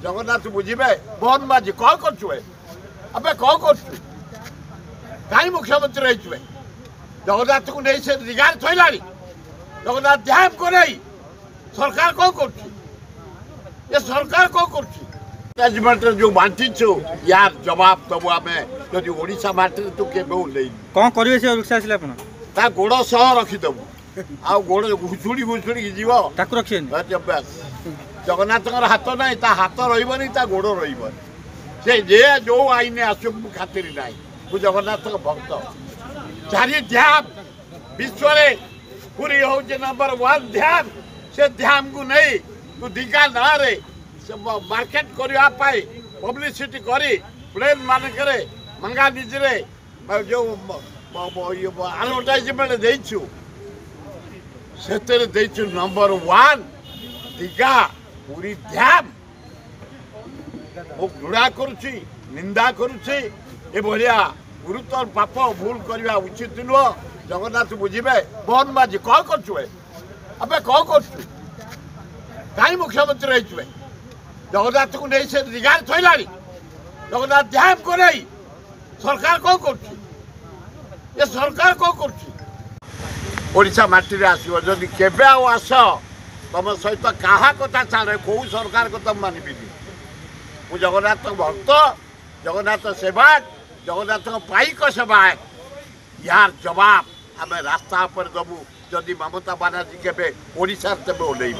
जगन्नाथ बुझे मोहन माझी कौन कर कौन कर कहीं मुख्यमंत्री रही जगन्नाथ को नहीं से रिगार थोला जगन्नाथ ध्यान को नहीं सरकार कौन कर सरकार कौन कर जो बांटी यार जवाब दबु आम जदि ओडिशा माटी तू के कौन कर गोड़ सह रखीदेबू आ गोड़ घुषुड़ी घुषुड़ी जीव रखिए जगन्नाथ हाथ ना हाथ रही गोड़ रही से जे जो आईन आस खातिर ना मु जगन्नाथ भक्त चारि ध्यान विश्व पूरी हूँ नंबर 1 ध्यान से ध्यान को नहीं तू दिघा ना रे मार्केट करने पब्लिसिटी करी प्लेन मानक मंगा निजे जो आडभटाइजमेंट देचु से नंबर 1 दिघा पूरी ध्यान मु घृणा करुच्ची निंदा करुच्ची ए भलिया गुरुतर पाप भूल करवा उचित नुह जगन्नाथ बुझे मोहन माझी कौन कर कौन कर कहीं मुख्यमंत्री रही जगन्नाथ को नहीं से रिगार थोला जगन्नाथ ध्यान को नहीं सरकार कौन कर सरकार कौन कर ओडिशा माटी आसो जदि केबे आस तुम सहित क्या कथा छाड़े कौ सरकार को तुम मानवि मु जगन्नाथ भक्त जगन्नाथ सेवक जगन्नाथ पाइक सेवक यार जवाब आम रास्ता पर दबू जदि ममता बानार्जी केबे ओडिशा तेबे ओल्लैब।